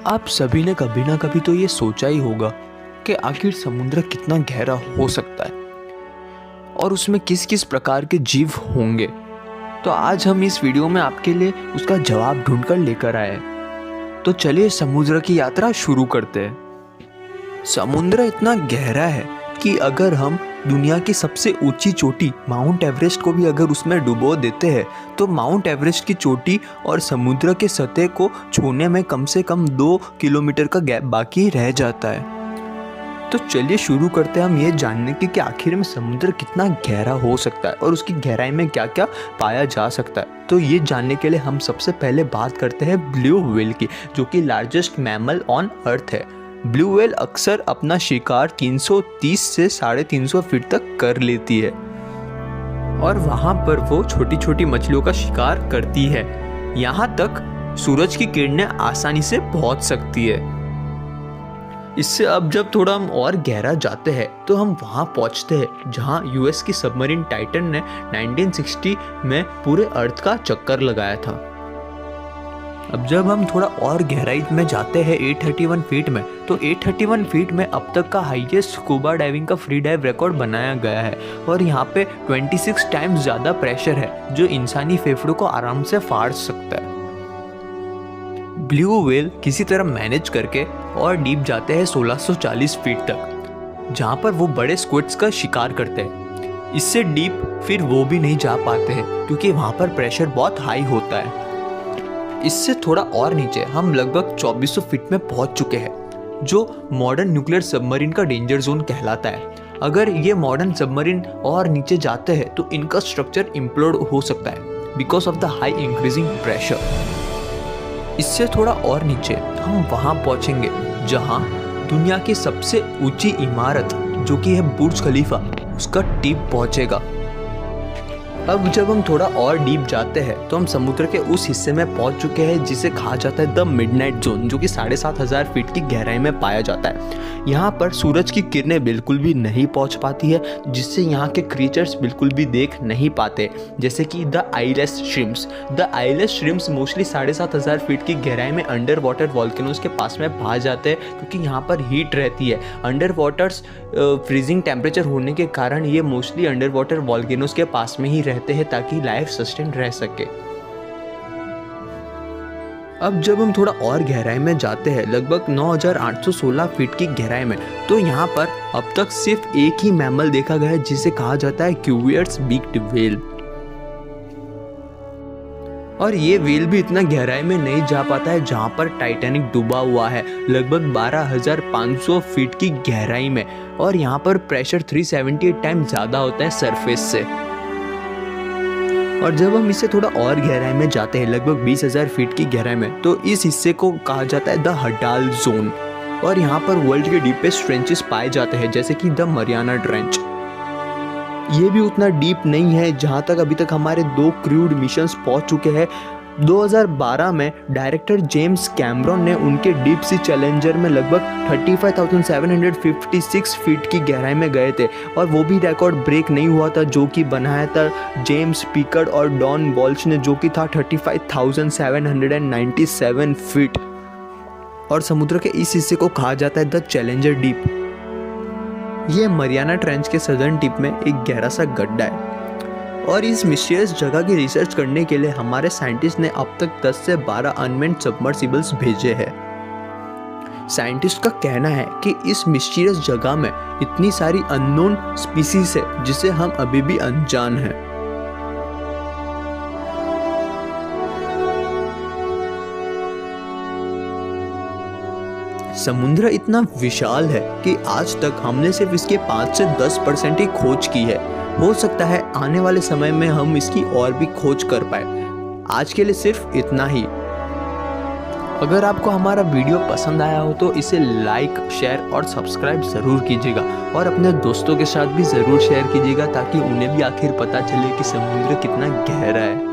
आप सभी ने कभी ना कभी तो ये सोचा ही होगा कि आखिर समुद्र कितना गहरा हो सकता है और उसमें किस किस प्रकार के जीव होंगे। तो आज हम इस वीडियो में आपके लिए उसका जवाब ढूंढकर लेकर आए हैं। तो चलिए समुद्र की यात्रा शुरू करते हैं। समुद्र इतना गहरा है कि अगर हम दुनिया की सबसे ऊंची चोटी माउंट एवरेस्ट को भी अगर उसमें डुबो देते हैं तो माउंट एवरेस्ट की चोटी और समुद्र के सतह को छूने में कम से कम 2 किलोमीटर का गैप बाकी रह जाता है। तो चलिए शुरू करते हैं हम ये जानने की कि आखिर में समुद्र कितना गहरा हो सकता है और उसकी गहराई में क्या क्या पाया जा सकता है। तो ये जानने के लिए हम सबसे पहले बात करते हैं ब्लू व्हेल की, जो कि लार्जेस्ट मैमल ऑन अर्थ है। ब्लू व्हेल अक्सर अपना शिकार 330 से 350 फीट तक कर लेती है और वहाँ पर वो छोटी छोटी मछलियों का शिकार करती है। यहाँ तक सूरज की किरणें आसानी से पहुँच सकती है। इससे अब जब थोड़ा हम और गहरा जाते हैं तो हम वहाँ पहुँचते हैं जहाँ यूएस की सबमरीन टाइटन ने 1960 में पूरे अर्थ का चक्कर लगाया था। अब जब हम थोड़ा और गहराई में जाते हैं 831 फीट में, तो 831 फीट में अब तक का हाईएस्ट स्कूबा डाइविंग का फ्री डाइव रिकॉर्ड बनाया गया है और यहाँ पे 26 टाइम्स ज़्यादा प्रेशर है जो इंसानी फेफड़ों को आराम से फाड़ सकता है। ब्लू व्हेल किसी तरह मैनेज करके और डीप जाते हैं 1640 फीट तक, जहाँ पर वो बड़े स्क्विड्स का शिकार करते हैं। इससे डीप फिर वो भी नहीं जा पाते हैं क्योंकि वहाँ पर प्रेशर बहुत हाई होता है। इससे थोड़ा और नीचे हम लगभग 2400 फीट में पहुंच चुके हैं, जो मॉडर्न न्यूक्लियर सबमरीन का डेंजर जोन कहलाता है। अगर ये मॉडर्न सबमरीन और नीचे जाते हैं तो इनका स्ट्रक्चर इम्प्लोड हो सकता है because of the high increasing pressure. इससे थोड़ा और नीचे हम वहां पहुंचेंगे जहां दुनिया की सबसे ऊंची इमारत, जो कि है बुर्ज खलीफा, उसका टिप पहुंचेगा। अब जब हम थोड़ा और डीप जाते हैं तो हम समुद्र के उस हिस्से में पहुंच चुके हैं जिसे कहा जाता है द मिडनाइट जोन, जो कि 7500 फीट की गहराई में पाया जाता है। यहाँ पर सूरज की किरणें बिल्कुल भी नहीं पहुंच पाती है, जिससे यहाँ के क्रीचर्स बिल्कुल भी देख नहीं पाते, जैसे कि the eyeless shrimps. The eyeless shrimps mostly 7500 feet की गहराई में अंडर वाटर वॉल्केनोज के पास में भाग जाते हैं क्योंकि यहाँ पर हीट रहती है। अंडर वाटर्स फ्रीजिंग टेम्परेचर होने के कारण ये मोस्टली अंडर वाटर वॉल्केनोज के पास में ही रहते हैं ताकि लाइफ सस्टेन रह सके। अब जब हम थोड़ा और गहराई में जाते हैं लगभग 9816 फीट की गहराई में, तो यहाँ पर अब तक सिर्फ एक ही मैमल देखा गया है जिसे कहा जाता है क्यूवियर्स बीक्ड व्हेल। और ये व्हेल भी इतना गहराई में नहीं जा पाता है जहाँ पर टाइटैनिक डूबा हुआ है, लगभग 12500 फीट की गहराई में, और यहाँ पर प्रेशर 378 टाइम्स ज़्यादा होता है सरफेस से। और जब हम इससे थोड़ा और गहराई में जाते हैं लगभग 20,000 फीट की गहराई में, तो इस हिस्से को कहा जाता है द हडाल जोन, और यहाँ पर वर्ल्ड के डीपेस्ट ट्रेंचेस पाए जाते हैं जैसे कि द मरियाना ट्रेंच। ये भी उतना डीप नहीं है, जहाँ तक अभी तक हमारे 2 क्रूड मिशंस पहुँच चुके हैं। 2012 में डायरेक्टर जेम्स कैमरॉन ने उनके डीप सी चैलेंजर में लगभग 35,756 फीट की गहराई में गए थे और वो भी रिकॉर्ड ब्रेक नहीं हुआ था, जो कि बनाया था जेम्स पिकर्ड और डॉन वॉल्श ने, जो कि था 35,797 फीट। और समुद्र के इस हिस्से को कहा जाता है द चैलेंजर डीप। ये मरियाना ट्रेंच के सदर्न टिप में एक गहरा सा गड्ढा है और इस मिस्टीरियस जगह की रिसर्च करने के लिए हमारे साइंटिस्ट ने अब तक 10 से 12 अनमेन्ड सबमर्सिबल्स भेजे हैं। साइंटिस्ट का कहना है कि इस मिस्टीरियस जगह में इतनी सारी अननोन स्पीसीज है जिसे हम अभी भी अनजान हैं। समुद्र इतना विशाल है कि आज तक हमने सिर्फ इसके 5 से 10% ही खोज की है। हो सकता है आने वाले समय में हम इसकी और भी खोज कर पाए। आज के लिए सिर्फ इतना ही। अगर आपको हमारा वीडियो पसंद आया हो तो इसे लाइक, शेयर और सब्सक्राइब ज़रूर कीजिएगा और अपने दोस्तों के साथ भी ज़रूर शेयर कीजिएगा ताकि उन्हें भी आखिर पता चले कि समुद्र कितना गहरा है।